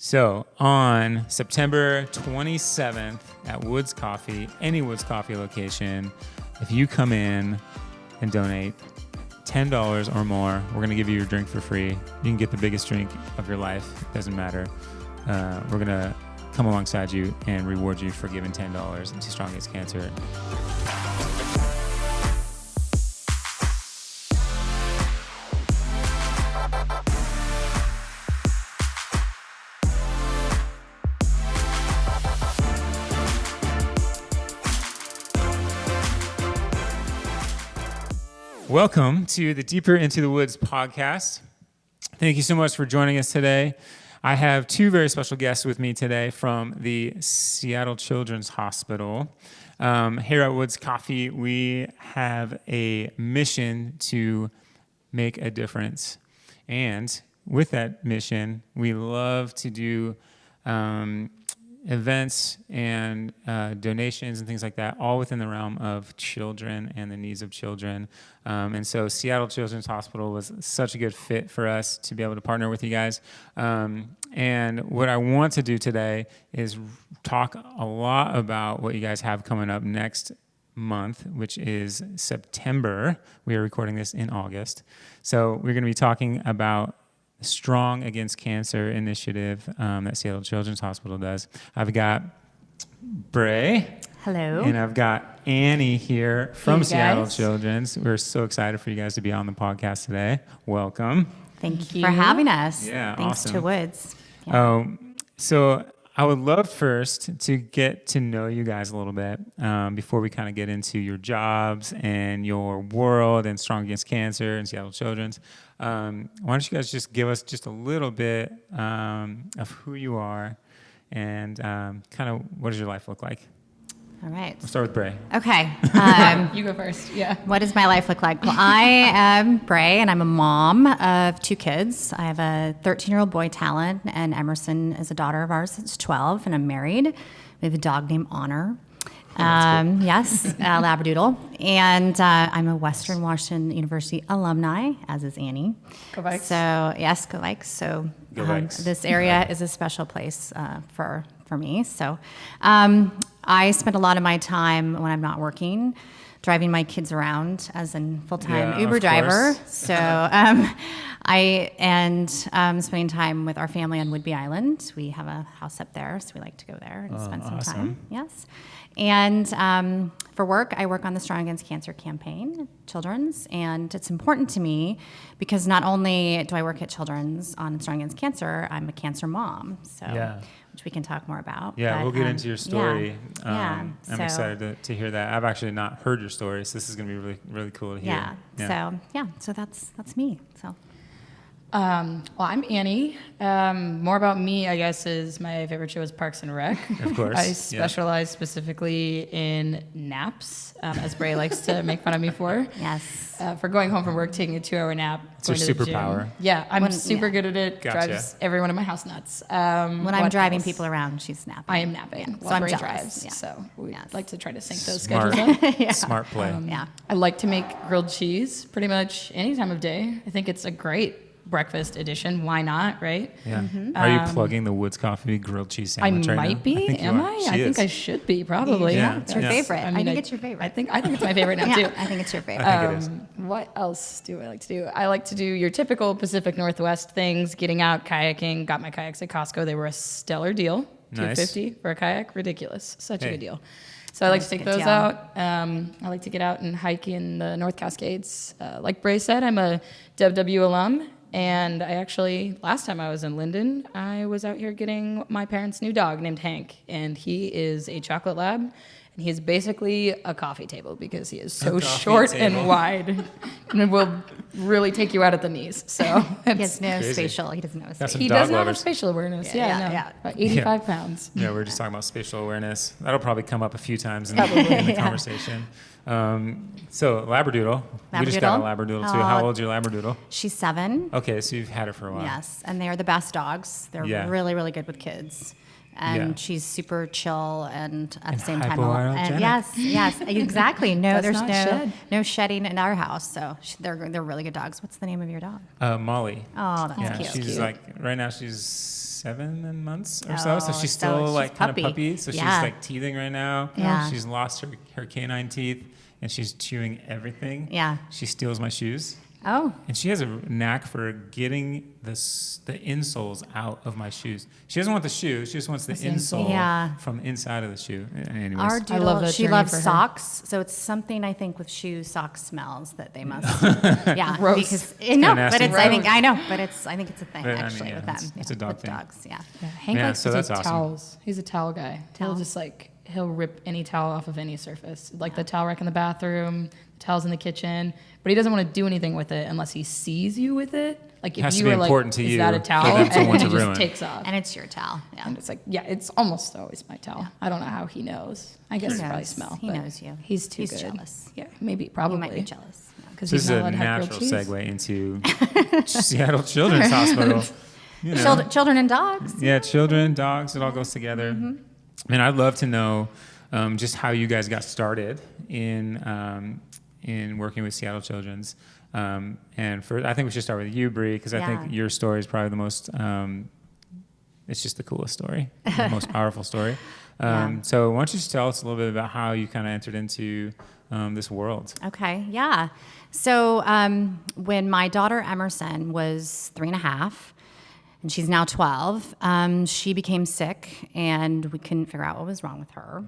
So on September 27th at Woods Coffee, any Woods Coffee location, if you come in and donate $10 or more, we're going to give you your drink for free. You can get the biggest drink of your life. It doesn't matter. We're going to come alongside you and reward you for giving $10 to Strong Against Cancer. Welcome to the Deeper Into the Woods podcast. Thank you so much for joining us today. I have two very special guests with me today from the Seattle Children's Hospital. Here at Woods Coffee, we have a mission to make a difference. And with that mission, we love to do events and donations and things like that, all within the realm of children and the needs of children. And so Seattle Children's Hospital was such a good fit for us to be able to partner with you guys. And what I want to do today is talk a lot about what you guys have coming up next month, which is September. We are recording this in August. So we're going to be talking about Strong Against Cancer initiative that Seattle Children's Hospital does. I've got Bray. Hello. And I've got Annie here from Seattle Children's. We're so excited for you guys to be on the podcast today. Welcome. Thank you for having us. Yeah, Thanks awesome. to Woods. Yeah. So I would love first to get to know you guys a little bit before we kind of get into your jobs and your world and Strong Against Cancer and Seattle Children's. Why don't you guys just give us just a little bit of who you are and kind of what does your life look like? All right. We'll start with Bray. Okay. You go first. Yeah. What does my life look like? Well, I am Brei, and I'm a mom of two kids. I have a 13-year-old boy, Talon, and Emerson is a daughter of ours that's 12, and I'm married. We have a dog named Honor. Yes, Labradoodle. And I'm a Western Washington University alumni, as is Annie. Go Vikes. So, yes, go Vikes. So Go Vikes. This area is a special place for me. So I spend a lot of my time when I'm not working driving my kids around as a full-time Uber driver. So spending time with our family on Whidbey Island. We have a house up there, so we like to go there and spend some time. Yes. And for work, I work on the Strong Against Cancer campaign, Children's, and it's important to me because not only do I work at Children's on Strong Against Cancer, I'm a cancer mom, which we can talk more about. Yeah, but, we'll get into your story. I'm excited to hear that. I've actually not heard your story, so this is going to be really, really cool to hear. So that's me. So. Well, I'm Annie. More about me, I guess, is my favorite show is Parks and Rec. Of course. I specialize specifically in naps, as Bray likes to make fun of me for. Yes. For going home from work, taking a 2-hour nap. It's your superpower. Yeah, I'm super good at it. Gotcha. Drives everyone in my house nuts. When I'm driving people around, she's napping. I am napping while Bray drives. Yeah. So we like to try to sync those schedules up. Smart play. I like to make grilled cheese pretty much any time of day. I think it's a great breakfast edition. Why not, right? Yeah. Mm-hmm. Are you plugging the Woods Coffee grilled cheese sandwich right now? I might be. Am I? I think I should be, probably. Yeah. It's your favorite. I think it's your favorite. I think it's my favorite now, too. I think it's your favorite. I think it is. What else do I like to do? I like to do your typical Pacific Northwest things, getting out, kayaking. Got my kayaks at Costco. They were a stellar deal. Nice. $250 for a kayak. Ridiculous. Such a good deal. So I like to take those out. I like to get out and hike in the North Cascades. Like Bray said, I'm a WW alum. And I actually, last time I was in Linden, I was out here getting my parents' new dog named Hank. And he is a chocolate lab. And he is basically a coffee table because he is so short and wide. And will really take you out at the knees. So he has no spatial. He doesn't know spatial. He does not have spatial awareness. Yeah. About 85 pounds. Yeah, we're just talking about spatial awareness. That'll probably come up a few times in the conversation. So Labradoodle. We just got a Labradoodle too. How old's your Labradoodle? She's 7. Okay, so you've had her for a while. Yes, and they are the best dogs. They're really, really good with kids. And she's super chill and at the same time. And yes, exactly. No, there's no shedding in our house. So they're really good dogs. What's the name of your dog? Molly. Oh, that's cute. She's like right now she's 7 months or so. So Oh, she's so still she's like kind of puppy. puppy. So Yeah. she's like teething right now. Yeah. She's lost her canine teeth and she's chewing everything. Yeah. She steals my shoes. Oh, And she has a knack for getting the insoles out of my shoes. She doesn't want the shoe. She just wants the insole Yeah. from inside of the shoe. Anyways. our doodle, love that she journey loves for her. socks. So it's something I think with shoe sock smells that they must. Yeah, Gross. because no, nasty. but it's I think it's a thing But, I mean, actually yeah, with them. it's a dog with thing. dogs. Yeah. Yeah, Hank Yeah, likes so to that's take awesome. towels. He's a towel guy. Towel? He'll rip any towel off of any surface, like the towel rack in the bathroom, the towels in the kitchen. But he doesn't want to do anything with it unless he sees you with it. Like if Has to you be were like, important to "Is you that a for towel?" them to and want he to just ruin. takes off. And it's your towel. Yeah. And it's like, yeah, it's almost always my towel. I don't know how he knows. I guess it's probably knows. smell. He but knows you. He's too He's good. jealous. Yeah, maybe, You probably. might be jealous. Yeah. Because This he's is not a allowed to have natural grilled cheese. segue into Seattle Children's Hospital. You know. Children and dogs. Yeah, children, dogs, it all goes together. And I'd love to know just how you guys got started in working with Seattle Children's. And I think we should start with you, Brei, because I think Yeah. your story is probably the most, it's just the coolest story, the most powerful story. Yeah. So why don't you just tell us a little bit about how you kind of entered into this world? Okay, yeah. So when my daughter Emerson was 3.5, and she's now 12, she became sick, and we couldn't figure out what was wrong with her.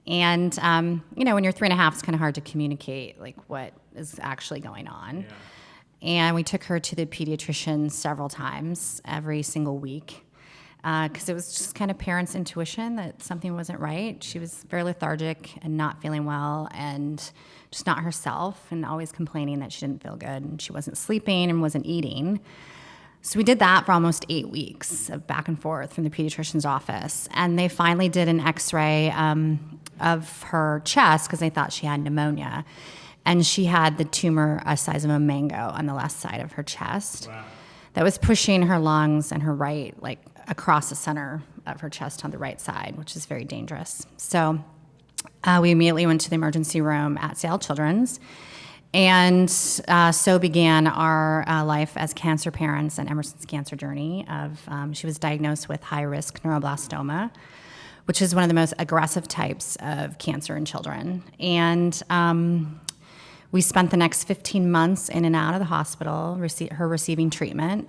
And when you're 3.5, it's kind of hard to communicate like what is actually going on. Yeah. And we took her to the pediatrician several times, every single week, because it was just kind of parents' intuition that something wasn't right. She was very lethargic and not feeling well and just not herself and always complaining that she didn't feel good and she wasn't sleeping and wasn't eating. So we did that for almost 8 weeks of back and forth from the pediatrician's office. And they finally did an x-ray of her chest because they thought she had pneumonia. And she had the tumor the size of a mango on the left side of her chest. Wow. That was pushing her lungs and her right, like across the center of her chest on the right side, which is very dangerous. So we immediately went to the emergency room at Seattle Children's. And so began our life as cancer parents and Emerson's cancer journey. She was diagnosed with high-risk neuroblastoma, which is one of the most aggressive types of cancer in children. And we spent the next 15 months in and out of the hospital, receiving treatment.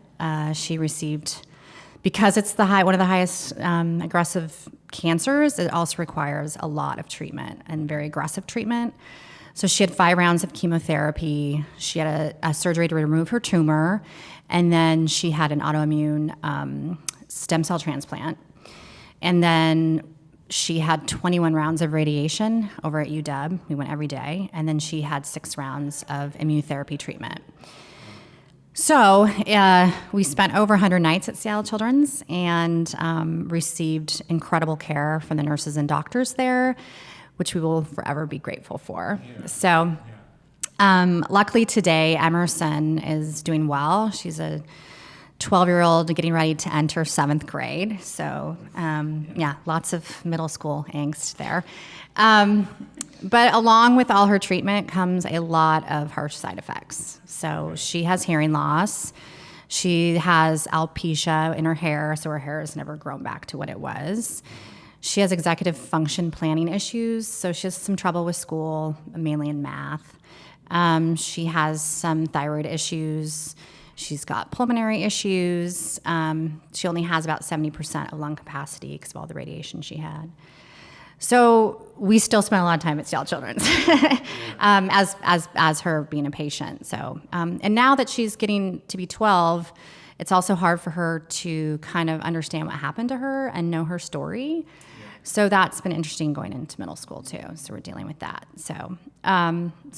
She received, because it's one of the highest aggressive cancers, it also requires a lot of treatment and very aggressive treatment. So she had 5 rounds of chemotherapy. She had a surgery to remove her tumor, and then she had an autoimmune stem cell transplant. And then she had 21 rounds of radiation over at UW. We went every day. And then she had 6 rounds of immunotherapy treatment. So we spent over 100 nights at Seattle Children's and received incredible care from the nurses and doctors there, which we will forever be grateful for. Yeah. So luckily today, Emerson is doing well. She's a 12-year-old getting ready to enter 7th grade. So lots of middle school angst there. But along with all her treatment comes a lot of harsh side effects. So she has hearing loss. She has alopecia in her hair, so her hair has never grown back to what it was. She has executive function planning issues, so she has some trouble with school, mainly in math. She has some thyroid issues. She's got pulmonary issues. She only has about 70% of lung capacity because of all the radiation she had. So we still spend a lot of time at Seattle Children's as her being a patient. So and now that she's getting to be 12, it's also hard for her to kind of understand what happened to her and know her story. So that's been interesting going into middle school too. So we're dealing with that. So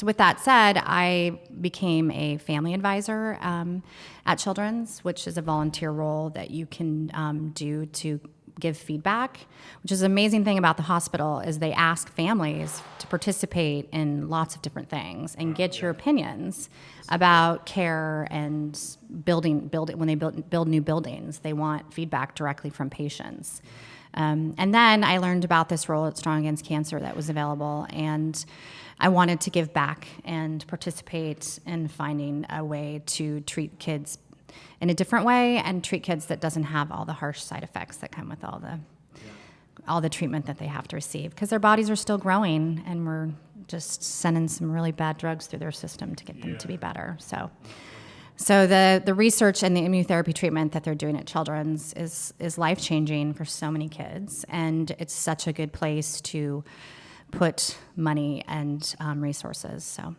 with that said, I became a family advisor at Children's, which is a volunteer role that you can do to give feedback, which is an amazing thing about the hospital is they ask families to participate in lots of different things and get your opinions about care and building when they build new buildings. They want feedback directly from patients. And then I learned about this role at Strong Against Cancer that was available, and I wanted to give back and participate in finding a way to treat kids in a different way and treat kids that doesn't have all the harsh side effects that come with all the treatment that they have to receive, because their bodies are still growing and we're just sending some really bad drugs through their system to get them to be better. So the research and the immunotherapy treatment that they're doing at Children's is life-changing for so many kids, and it's such a good place to put money and resources. So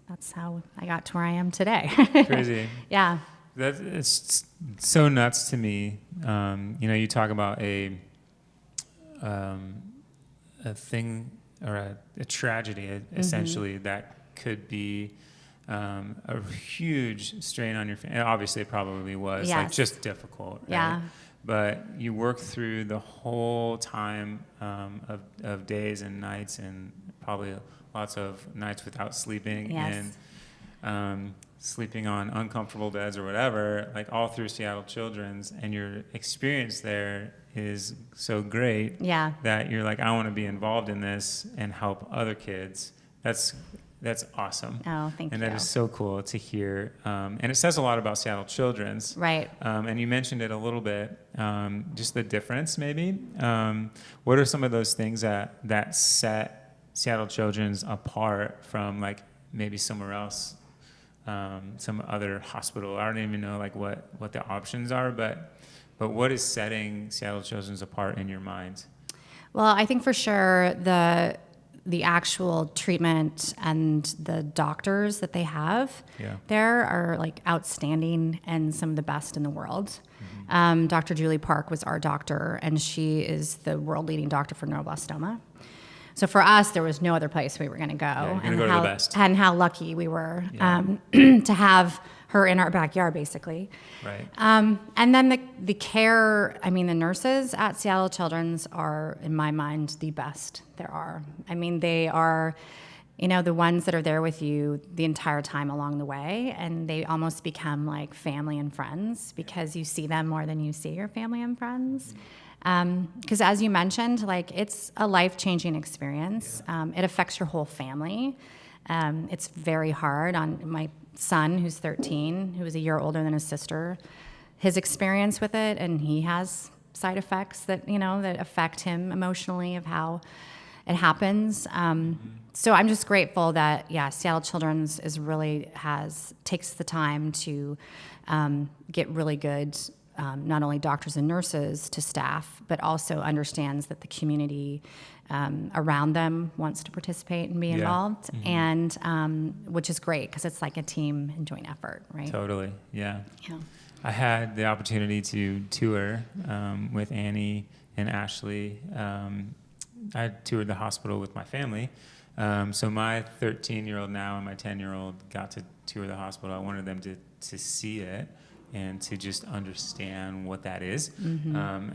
that's how I got to where I am today. Crazy. Yeah. It's so nuts to me. You talk about a thing or a tragedy, essentially, that could be a huge strain on your family. Obviously, it probably was, Yes. like, just difficult, right? Yeah. But you work through the whole time of days and nights, and probably lots of nights without sleeping, Yes. and sleeping on uncomfortable beds or whatever, like all through Seattle Children's, and your experience there is so great that you're like, I want to be involved in this and help other kids. That's awesome. Oh, thank you. And that is so cool to hear. And it says a lot about Seattle Children's. Right. And you mentioned it a little bit, just the difference maybe. What are some of those things that set Seattle Children's apart from like maybe somewhere else, some other hospital? I don't even know like what the options are, but what is setting Seattle Children's apart in your mind? Well, I think for sure the actual treatment and the doctors that they have there are like outstanding and some of the best in the world. Dr. Julie Park was our doctor, and she is the world leading doctor for neuroblastoma. So for us, there was no other place we were going to go. Yeah, you're gonna go to the best. And how lucky we were to have her in our backyard, basically. Right. And then the care, I mean, the nurses at Seattle Children's are, in my mind, the best there are. I mean, they are, the ones that are there with you the entire time along the way, and they almost become like family and friends because you see them more than you see your family and friends. Because as you mentioned, like, it's a life-changing experience. It affects your whole family. It's very hard on my son, who's 13, who is a year older than his sister, his experience with it, and he has side effects that, that affect him emotionally of how it happens. So I'm just grateful that, Seattle Children's takes the time to get really good not only doctors and nurses to staff, but also understands that the community around them wants to participate and be involved, and which is great because it's like a team and joint effort, right? Totally, yeah. I had the opportunity to tour with Annie and Ashley. I toured the hospital with my family. So my 13-year-old now and my 10-year-old got to tour the hospital. I wanted them to see it and to just understand what that is.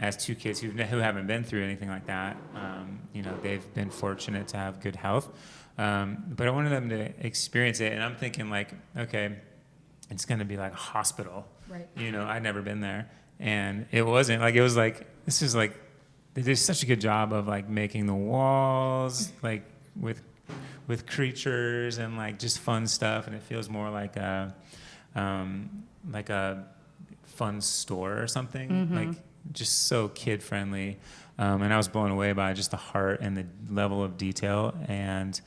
As two kids who haven't been through anything like that, they've been fortunate to have good health. But I wanted them to experience it, and I'm thinking like, okay, it's gonna be like a hospital. Right. I'd never been there, and it wasn't. Like, it was like, this is like, they did such a good job of like making the walls like with creatures and like just fun stuff, and it feels more like a fun store or something, like just so kid friendly. And I was blown away by just the heart and the level of detail and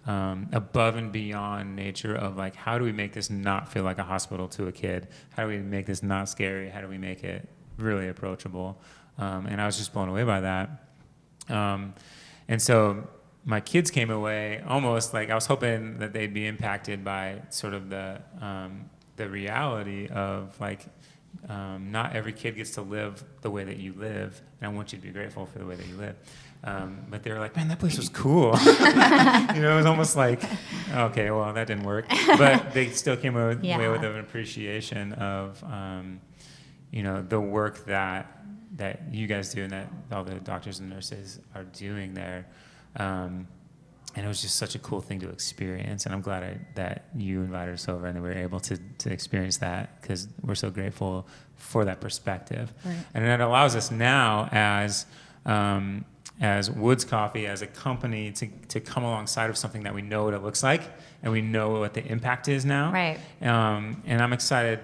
above and beyond nature of like, how do we make this not feel like a hospital to a kid? How do we make this not scary? How do we make it really approachable? And I was just blown away by that. And so my kids came away almost like I was hoping that they'd be impacted by sort of the reality of like, not every kid gets to live the way that you live, and I want you to be grateful for the way that you live. But they were like, man, that place was cool. It was almost like, okay, well, that didn't work. But they still came away with an appreciation of, the work that you guys do and that all the doctors and nurses are doing there. And it was just such a cool thing to experience, and I'm glad that you invited us over and we were able to experience that, because we're so grateful for that perspective. Right. And it allows us now as Woods Coffee, as a company, to come alongside of something that we know what it looks like and we know what the impact is now. Right. And I'm excited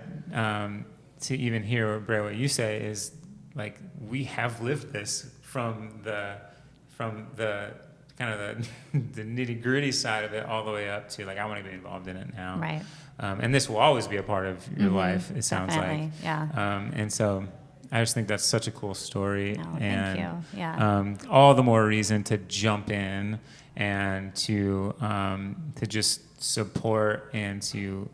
to even hear, Bray, what you say is like we have lived this from the kind of the nitty gritty side of it all the way up to like I want to be involved in it now. Right. And this will always be a part of your life. It sounds Definitely, like. yeah. And so I just think that's such a cool story. Oh, and thank you. Yeah. All the more reason to jump in and to just support and to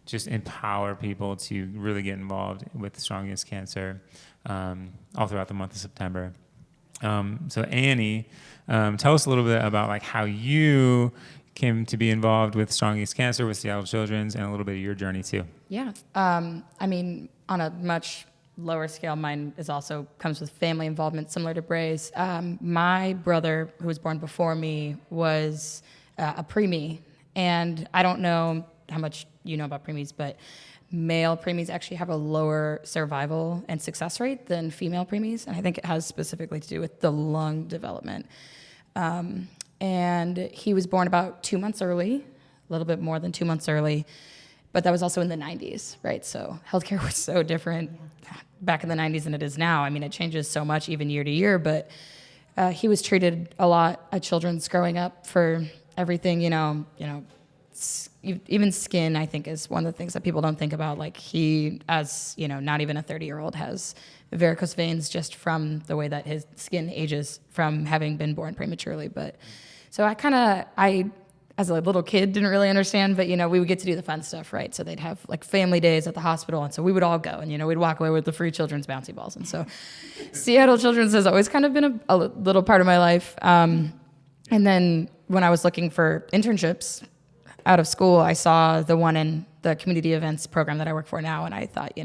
just empower people to really get involved with Strong Against Cancer all throughout the month of September. So Annie, tell us a little bit about like how you came to be involved with Strong Against Cancer, with Seattle Children's, and a little bit of your journey too. Yeah. I mean, on a much lower scale, mine comes with family involvement similar to Bray's. My brother, who was born before me, was a preemie. And I don't know how much you know about preemies, but male preemies actually have a lower survival and success rate than female preemies. And I think it has specifically to do with the lung development. And he was born about 2 months early, a little bit more than 2 months early. But that was also in the 90s, right? So healthcare was so different back in the 90s than it is now. I mean, it changes so much even year to year, but he was treated a lot at Children's growing up for everything, even skin, I think, is one of the things that people don't think about. Like he, as, not even a 30-year-old, has varicose veins just from the way that his skin ages from having been born prematurely. But so I as a little kid, didn't really understand, but, we would get to do the fun stuff, right? So they'd have, like, family days at the hospital, and so we would all go, and, we'd walk away with the free children's bouncy balls. And so Seattle Children's has always kind of been a little part of my life. And then when I was looking for internships out of school, I saw the one in the community events program that I work for now, and I thought,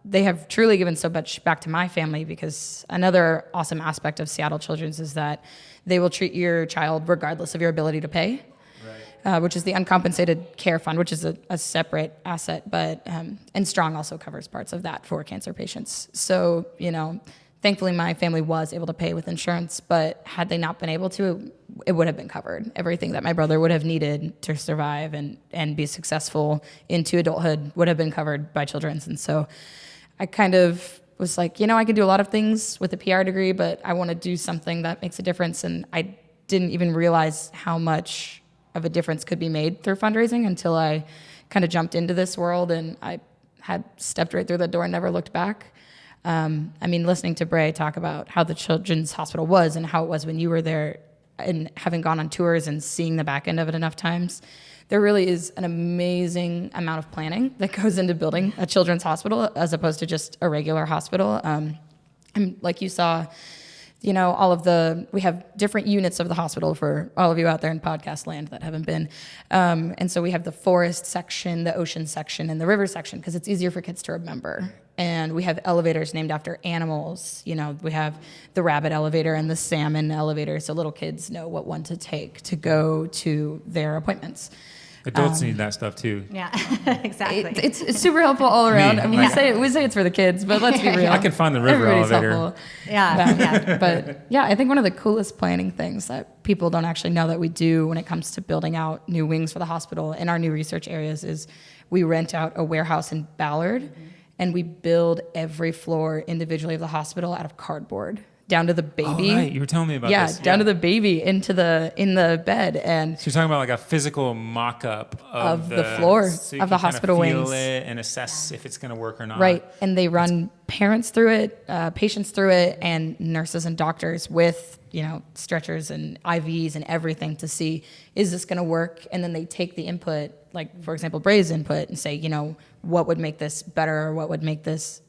they have truly given so much back to my family, because another awesome aspect of Seattle Children's is that they will treat your child regardless of your ability to pay. Which is the Uncompensated Care Fund, which is a separate asset, but and Strong also covers parts of that for cancer patients. So, thankfully my family was able to pay with insurance, but had they not been able to, it would have been covered. Everything that my brother would have needed to survive and be successful into adulthood would have been covered by Children's. And so I kind of was like, I could do a lot of things with a PR degree, but I want to do something that makes a difference. And I didn't even realize how much of a difference could be made through fundraising until I kind of jumped into this world, and I had stepped right through the door and never looked back. Listening to Bray talk about how the Children's Hospital was and how it was when you were there, and having gone on tours and seeing the back end of it enough times, there really is an amazing amount of planning that goes into building a children's hospital as opposed to just a regular hospital. And like you saw, we have different units of the hospital for all of you out there in podcast land that haven't been. And so we have the forest section, the ocean section, and the river section, because it's easier for kids to remember. And we have elevators named after animals. We have the rabbit elevator and the salmon elevator, so little kids know what one to take to go to their appointments. Adults need that stuff too. Yeah, exactly. It's super helpful all around. We say it's for the kids, but let's be real. I can find the river elevator. Helpful. Yeah. But yeah, I think one of the coolest planning things that people don't actually know that we do when it comes to building out new wings for the hospital in our new research areas is we rent out a warehouse in Ballard, and we build every floor individually of the hospital out of cardboard, down to the baby. Oh, right. You were telling me about this. Down to the baby in the bed. And so you're talking about like a physical mock-up of the floor so you of can the hospital kind of wings. feel it and assess if it's going to work or not. Right. And they run parents through it, patients through it, and nurses and doctors with, stretchers and IVs and everything to see, is this going to work? And then they take the input, like, for example, Bray's input, and say, what would make this better, or what would make this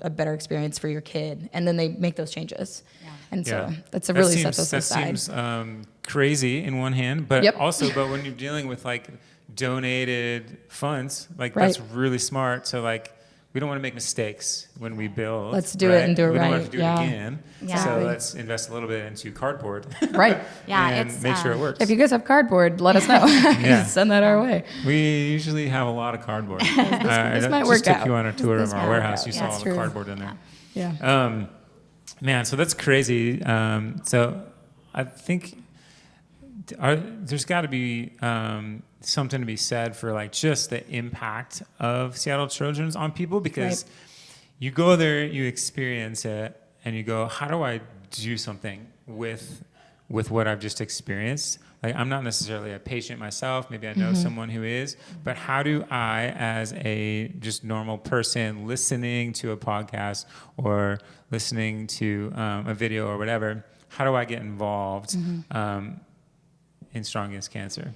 a better experience for your kid, and then they make those changes. Yeah. And so that's sets us aside. That seems crazy in one hand, but but when you're dealing with like donated funds, like that's really smart. So like we don't want to make mistakes when we build. Let's do it and do it right. We don't want to do it again. Yeah. So let's invest a little bit into cardboard. Right. And make sure it works. If you guys have cardboard, let us know. Send that our way. We usually have a lot of cardboard. This might work out. Just took you on a tour of our warehouse. You saw all the cardboard in there. Yeah. Man, so that's crazy. So I think there's got to be something to be said for like just the impact of Seattle Children's on people, because you go there, you experience it, and you go, how do I do something with what I've just experienced? Like, I'm not necessarily a patient myself. Maybe I know someone who is, but how do I, as a just normal person listening to a podcast or listening to a video or whatever, how do I get involved in Strong Against Cancer?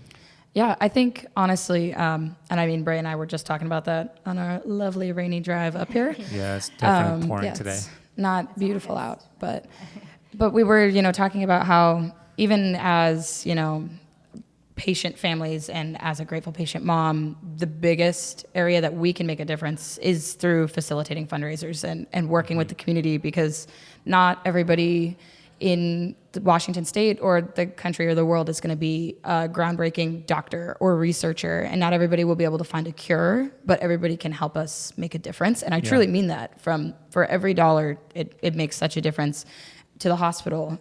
Yeah, I think honestly, and I mean, Bray and I were just talking about that on our lovely rainy drive up here. Yeah, it's definitely pouring today. It's not beautiful out, but we were, talking about how even as, patient families and as a grateful patient mom, the biggest area that we can make a difference is through facilitating fundraisers and working with the community, because not everybody in Washington State or the country or the world is going to be a groundbreaking doctor or researcher, and not everybody will be able to find a cure, but everybody can help us make a difference. And I truly mean that. For every dollar, it makes such a difference to the hospital.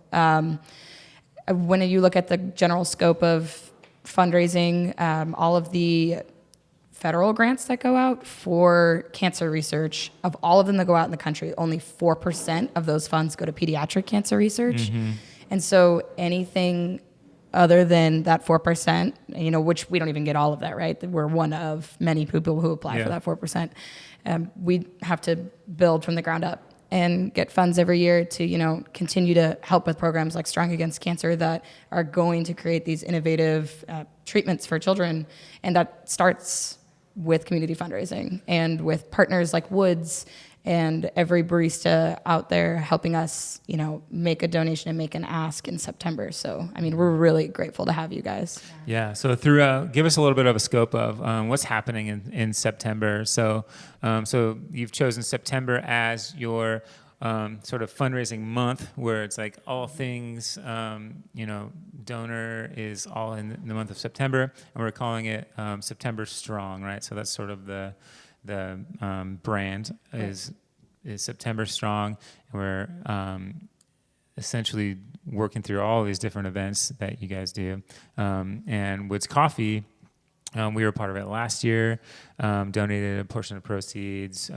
When you look at the general scope of fundraising, all of the federal grants that go out for cancer research, of all of them that go out in the country, only 4% of those funds go to pediatric cancer research. And so anything other than that 4%, which we don't even get all of that, right? We're one of many people who apply for that 4%. We have to build from the ground up and get funds every year to, continue to help with programs like Strong Against Cancer that are going to create these innovative treatments for children. And that starts with community fundraising and with partners like Woods and every barista out there helping us, make a donation and make an ask in September. So, we're really grateful to have you guys. Yeah. So give us a little bit of a scope of what's happening in September. So you've chosen September as your sort of fundraising month, where it's like all things, donor is all in the month of September, and we're calling it September Strong, right? So that's sort of the brand is September Strong, and we're essentially working through all these different events that you guys do. And Woods Coffee, we were part of it last year, donated a portion of proceeds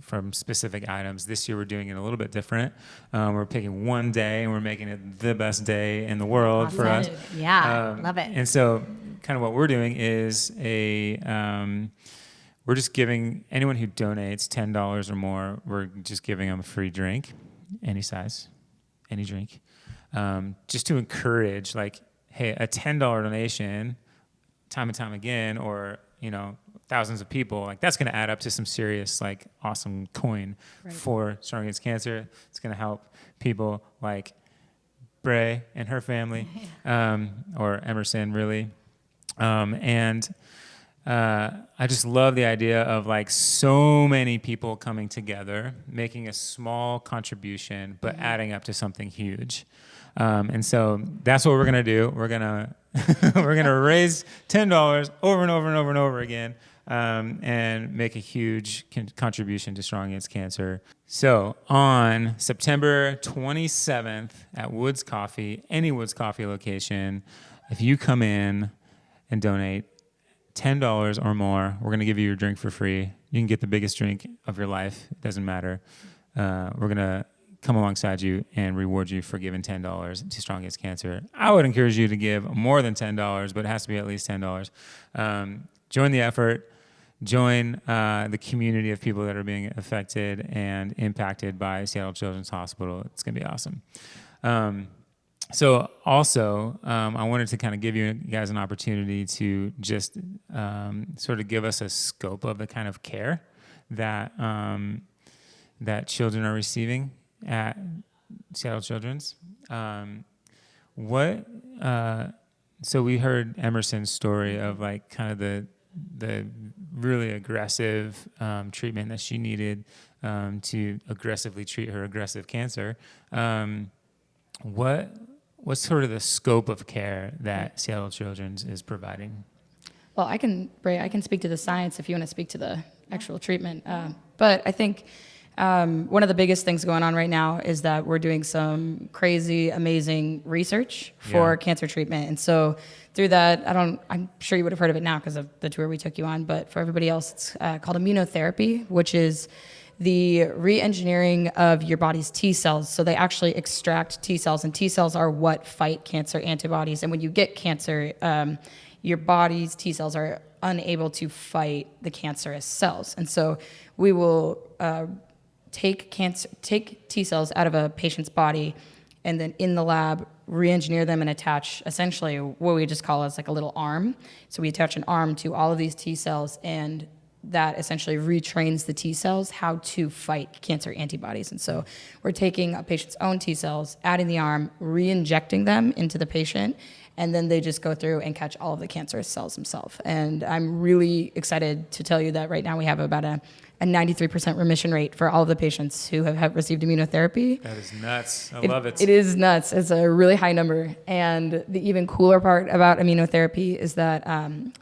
from specific items. This year we're doing it a little bit different. We're picking one day and we're making it the best day in the world for us. Yeah, love it. And so kind of what we're doing is we're just giving anyone who donates $10 or more, we're just giving them a free drink, any size, any drink, just to encourage, like, hey, a $10 donation time and time again, or, thousands of people, like, that's going to add up to some serious, like, awesome coin for Strong Against Cancer. It's going to help people like Bray and her family, or Emerson, really. I just love the idea of, like, so many people coming together, making a small contribution, but adding up to something huge. And so that's what we're going to do. We're going to we're going to raise $10 over and over and over and over again, and make a huge contribution to Strong Against Cancer. So on September 27th at Woods Coffee, any Woods Coffee location, if you come in and donate $10 or more, we're going to give you your drink for free. You can get the biggest drink of your life. It doesn't matter. We're going to come alongside you and reward you for giving $10 to Strong Against Cancer. I would encourage you to give more than $10, but it has to be at least $10. Join the effort. Join the community of people that are being affected and impacted by Seattle Children's Hospital. It's going to be awesome. So also, I wanted to kind of give you guys an opportunity to just sort of give us a scope of the kind of care that that children are receiving at Seattle Children's. So we heard Emerson's story of, like, kind of the really aggressive treatment that she needed to aggressively treat her aggressive cancer. What's sort of the scope of care that Seattle Children's is providing? Well, Bray, I can speak to the science if you want to speak to the actual treatment. But I think One of the biggest things going on right now is that we're doing some crazy, amazing research for cancer treatment. And so through that, I'm sure you would have heard of it now because of the tour we took you on, but for everybody else, it's called immunotherapy, which is the re-engineering of your body's T cells. So they actually extract T cells, and T cells are what fight cancer antibodies. And when you get cancer, your body's T cells are unable to fight the cancerous cells. And so we will take T cells out of a patient's body, and then in the lab re-engineer them and attach essentially what we just call as like a little arm. So we attach an arm to all of these T cells, and that essentially retrains the T cells how to fight cancer antibodies. And so we're taking a patient's own T cells, adding the arm, re-injecting them into the patient, and then they just go through and catch all of the cancerous cells themselves. And I'm really excited to tell you that right now we have about a 93% remission rate for all of the patients who have received immunotherapy. That is nuts. I love it. It is nuts. It's a really high number. And the even cooler part about immunotherapy is that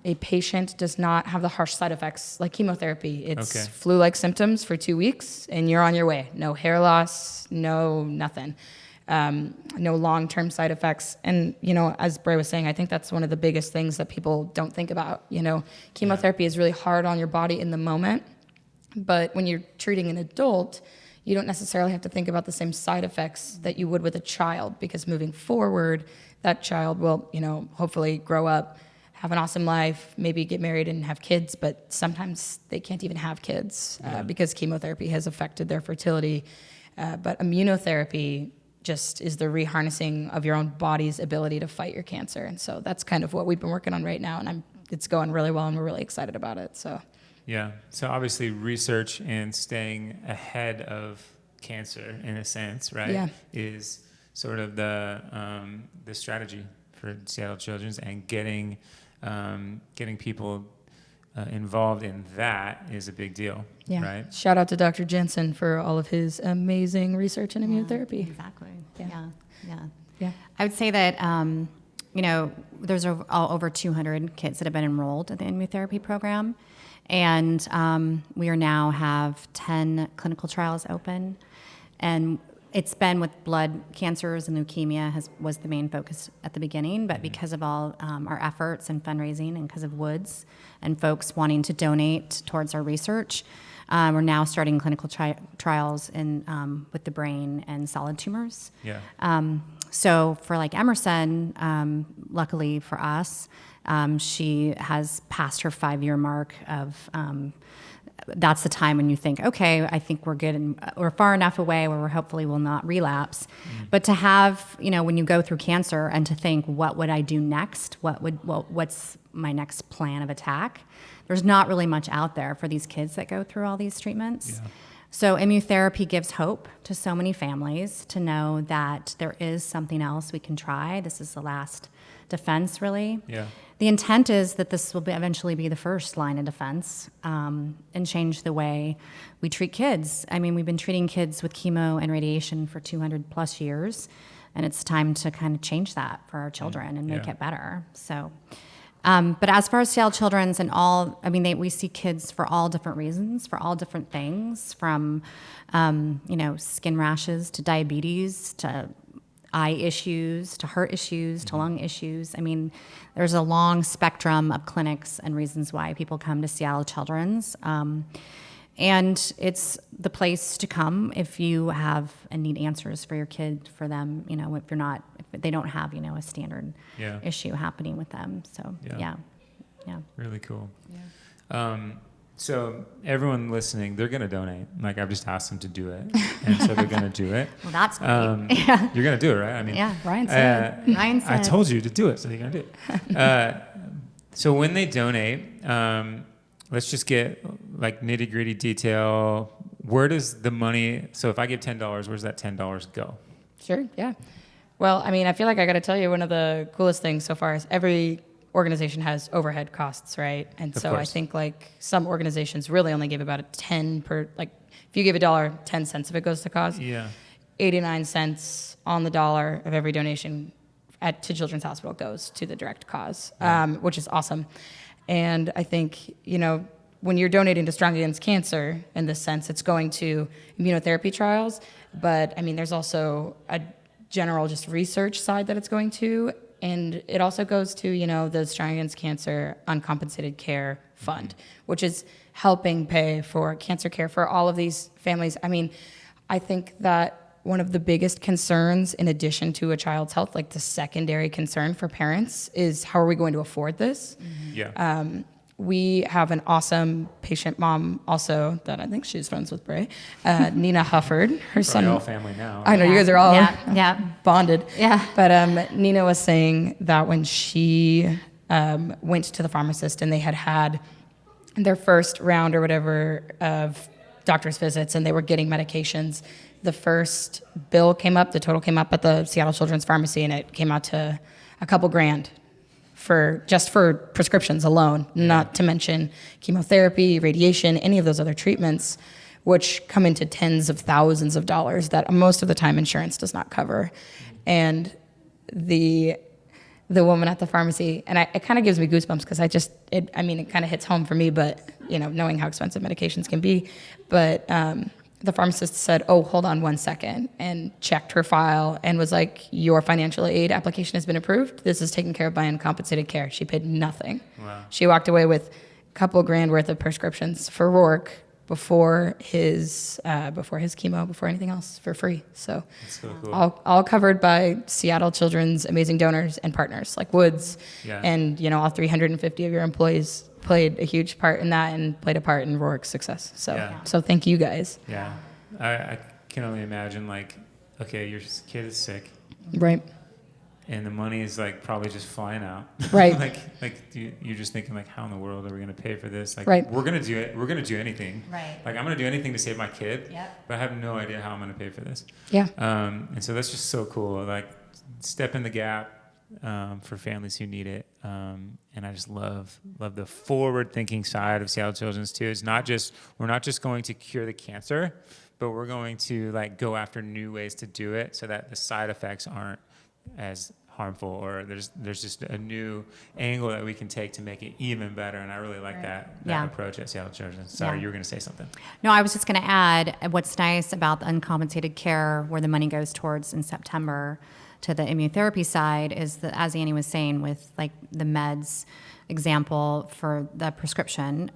a patient does not have the harsh side effects like chemotherapy. It's flu-like symptoms for 2 weeks, and you're on your way. No hair loss, no nothing. No long-term side effects. And, as Bray was saying, I think that's one of the biggest things that people don't think about. Chemotherapy is really hard on your body in the moment. But when you're treating an adult, you don't necessarily have to think about the same side effects that you would with a child, because moving forward, that child will, hopefully grow up, have an awesome life, maybe get married and have kids, but sometimes they can't even have kids because chemotherapy has affected their fertility. But immunotherapy just is the reharnessing of your own body's ability to fight your cancer. And so that's kind of what we've been working on right now, and it's going really well, and we're really excited about it. Yeah. So obviously research and staying ahead of cancer in a sense, right? Yeah. Is sort of the strategy for Seattle Children's, and getting people involved in that is a big deal, right? Shout out to Dr. Jensen for all of his amazing research in immunotherapy. Exactly. Yeah. I would say that, there's over 200 kids that have been enrolled in the immunotherapy program. And we now have 10 clinical trials open. And it's been with blood cancers, and leukemia was the main focus at the beginning. But because of all our efforts and fundraising, and because of Woods and folks wanting to donate towards our research, we're now starting clinical trials with the brain and solid tumors. Yeah. So for like Emerson, luckily for us, she has passed her 5-year mark of, that's the time when you think, okay, I think we're good, and we're far enough away where we hopefully will not relapse. But to have, when you go through cancer and to think, what would I do next? What's my next plan of attack? There's not really much out there for these kids that go through all these treatments. Yeah. So immunotherapy gives hope to so many families to know that there is something else we can try. This is the last defense, really. Yeah. The intent is that this will eventually be the first line of defense, and change the way we treat kids. I mean, we've been treating kids with chemo and radiation for 200 plus years, and it's time to kind of change that for our children and make it better. So, but as far as Seattle Children's and all, we see kids for all different reasons, for all different things, from, skin rashes to diabetes to eye issues to heart issues to lung issues. There's a long spectrum of clinics and reasons why people come to Seattle Children's. And it's the place to come if you have and need answers for your kid, for them, if they don't have, a standard issue happening with them. So, yeah. Really cool. Yeah. So everyone listening, they're going to donate. Like, I've just asked them to do it. And so they're going to do it. Well, that's great. You're going to do it, right? Ryan said. I told you to do it, so you're going to do it. So when they donate, let's just get like nitty-gritty detail. Where does the money, so if I give $10, where does that $10 go? Sure, yeah. Well, I feel like I got to tell you, one of the coolest things so far is every organization has overhead costs, right? And so I think like some organizations really only give about a 10 per, like if you give $1, 10 cents of it goes to cause. Yeah. 89 cents on the dollar of every donation to Children's Hospital goes to the direct cause, which is awesome. And I think, when you're donating to Strong Against Cancer, in this sense, it's going to immunotherapy trials. But I mean, there's also a general just research side that it's going to. And it also goes to, the Strong Against Cancer Uncompensated Care Fund, which is helping pay for cancer care for all of these families. I mean, I think that one of the biggest concerns, in addition to a child's health, like the secondary concern for parents, is how are we going to afford this? Yeah. We have an awesome patient mom also that I think she's friends with Bray, Nina Hufford. Her son. Probably all family now. I know you guys are all bonded. Yeah. But Nina was saying that when she went to the pharmacist and they had their first round or whatever of doctor's visits and they were getting medications, the first bill came up, the total came up at the Seattle Children's Pharmacy, and it came out to a couple grand for prescriptions alone, not to mention chemotherapy, radiation, any of those other treatments, which come into tens of thousands of dollars that most of the time insurance does not cover. And the woman at the pharmacy, and it kind of gives me goosebumps because it kind of hits home for me, but knowing how expensive medications can be. But the pharmacist said, "Oh, hold on 1 second," and checked her file and was like, "Your financial aid application has been approved. This is taken care of by Uncompensated Care." She paid nothing. Wow. She walked away with a couple grand worth of prescriptions for Rourke before his chemo, before anything else, for free. So, that's so cool. all covered by Seattle Children's amazing donors and partners like Woods, and all 350 of your employees played a huge part in that and played a part in Rourke's success. So thank you guys. Yeah, I can only imagine, like, okay, your kid is sick, Right. and the money is like probably just flying out. Right. like you're just thinking, like, how in the world are we going to pay for this? Like, Right. we're going to do it. We're going to do anything. Right. Like, I'm going to do anything to save my kid. Yep. But I have no idea how I'm going to pay for this. Yeah. And so that's just so cool. Like, step in the gap for families who need it. And I just love the forward-thinking side of Seattle Children's too. It's we're not just going to cure the cancer, but we're going to go after new ways to do it so that the side effects aren't as harmful, or there's just a new angle that we can take to make it even better. And I really like that approach at Seattle Children's. Sorry, you were going to say something. No, I was just going to add what's nice about the uncompensated care, where the money goes towards in September to the immunotherapy side, is that, as Annie was saying, with the meds example for the prescription,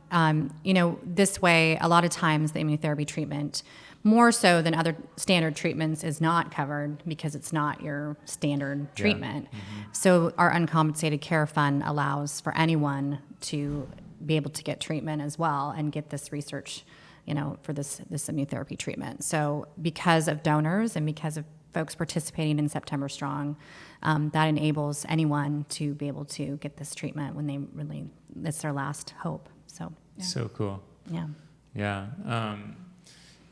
this way, a lot of times the immunotherapy treatment, more so than other standard treatments, is not covered because it's not your standard treatment. Mm-hmm. So our uncompensated care fund allows for anyone to be able to get treatment as well and get this research, for this immunotherapy treatment. So because of donors and because of folks participating in September Strong, that enables anyone to be able to get this treatment when it's their last hope. So So cool. Yeah. Yeah.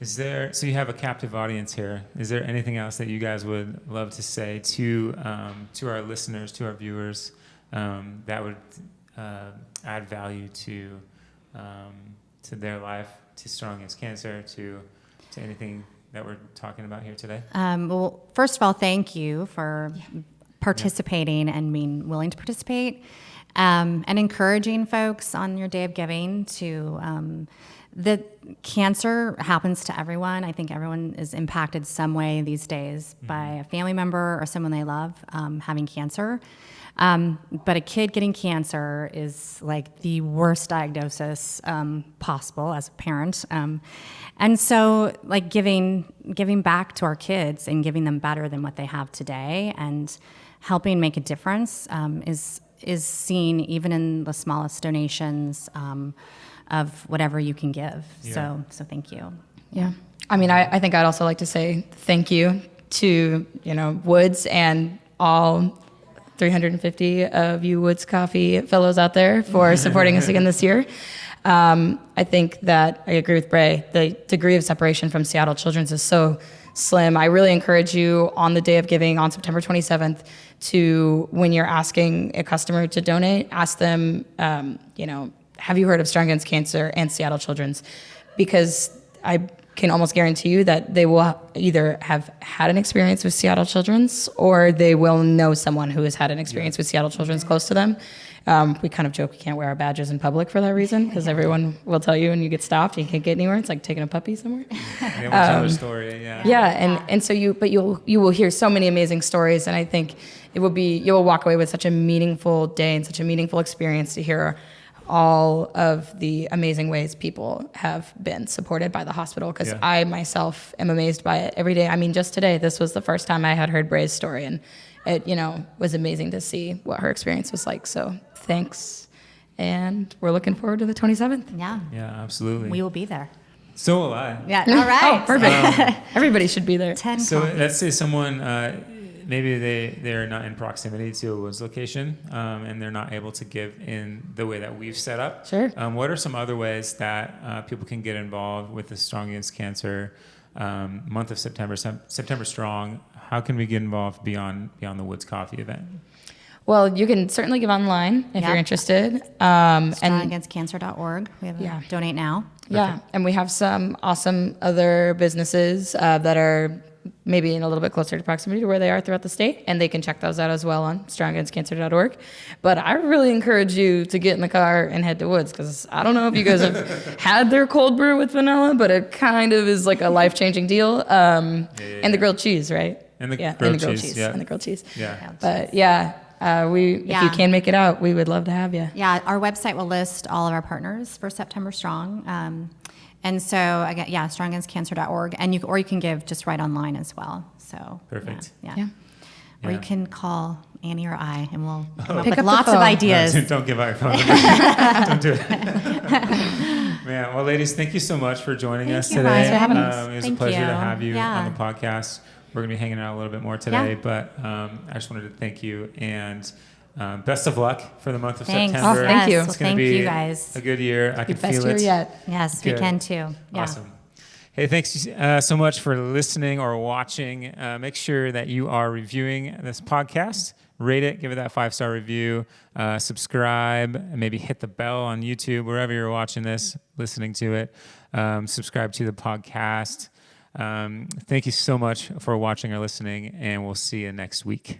So you have a captive audience here. Is there anything else that you guys would love to say to our listeners, to our viewers, that would add value to their life, to Strong Against Cancer, to anything that we're talking about here today? Well, first of all, thank you for participating and being willing to participate, and encouraging folks on your day of giving to the cancer happens to everyone. I think everyone is impacted some way these days by a family member or someone they love having cancer. But a kid getting cancer is like the worst diagnosis possible as a parent. And so giving back to our kids and giving them better than what they have today and helping make a difference is seen even in the smallest donations of whatever you can give. Yeah. So thank you. Yeah. I mean, I think I'd also like to say thank you to, Woods and all 350 of you Woods Coffee fellows out there for supporting us again this year. I think that I agree with Bray. The degree of separation from Seattle Children's is so slim. I really encourage you on the day of giving on September 27th to, when you're asking a customer to donate, ask them, have you heard of Strong Against Cancer and Seattle Children's? Because I can almost guarantee you that they will either have had an experience with Seattle Children's or they will know someone who has had an experience with Seattle Children's close to them. We kind of joke we can't wear our badges in public for that reason, because everyone will tell you when you get stopped, you can't get anywhere. It's like taking a puppy somewhere. They won't tell their story. Yeah. Yeah, and so you will hear so many amazing stories, and I think you will walk away with such a meaningful day and such a meaningful experience to hear all of the amazing ways people have been supported by the hospital, because I myself am amazed by it every day. I mean, just today, this was the first time I had heard Bray's story, and it, was amazing to see what her experience was like. So thanks, and we're looking forward to the 27th. Yeah. Yeah, absolutely. We will be there. So will I. Yeah. All right. Oh, perfect. Everybody should be there. 10 So coffees. let's say someone, maybe they're not in proximity to a Woods location, and they're not able to give in the way that we've set up. Sure. What are some other ways that people can get involved with the Strong Against Cancer month of September, September Strong? How can we get involved beyond the Woods Coffee event? Well, you can certainly give online if you're interested. StrongAgainstCancer.org. We have a donate now. Yeah, and we have some awesome other businesses that are maybe in a little bit closer to proximity to where they are throughout the state, and they can check those out as well on strongagainstcancer.org. But I really encourage you to get in the car and head to Woods, because I don't know if you guys have had their cold brew with vanilla, but it kind of is like a life-changing deal. And the grilled cheese, right? And the grilled cheese. Yeah. And the grilled cheese. Yeah. But if you can make it out, we would love to have you. Yeah, our website will list all of our partners for September Strong. And so again, strongagainstcancer.org, and you can give just right online as well. So perfect. Yeah. Or you can call Annie or I, and we'll come up Pick with up the lots of phone. ideas. Don't give out your phone. Don't do it. Man, well, ladies, thank you so much for joining us you, today. Ryan, for having us. It was Thank a pleasure you. to have you Yeah. on the podcast. We're going to be hanging out a little bit more today, Yeah. but I just wanted to thank you, and best of luck for the month of Thanks. September. Oh, thank you. It's going Thank to be you guys. a good year. I can Best feel year it. yet. Yes, Good. we can too. Yeah. Awesome. Hey, thanks so much for listening or watching. Make sure that you are reviewing this podcast. Rate it, give it that 5-star review, subscribe, and maybe hit the bell on YouTube, wherever you're watching this, listening to it. Subscribe to the podcast. Thank you so much for watching or listening, and we'll see you next week.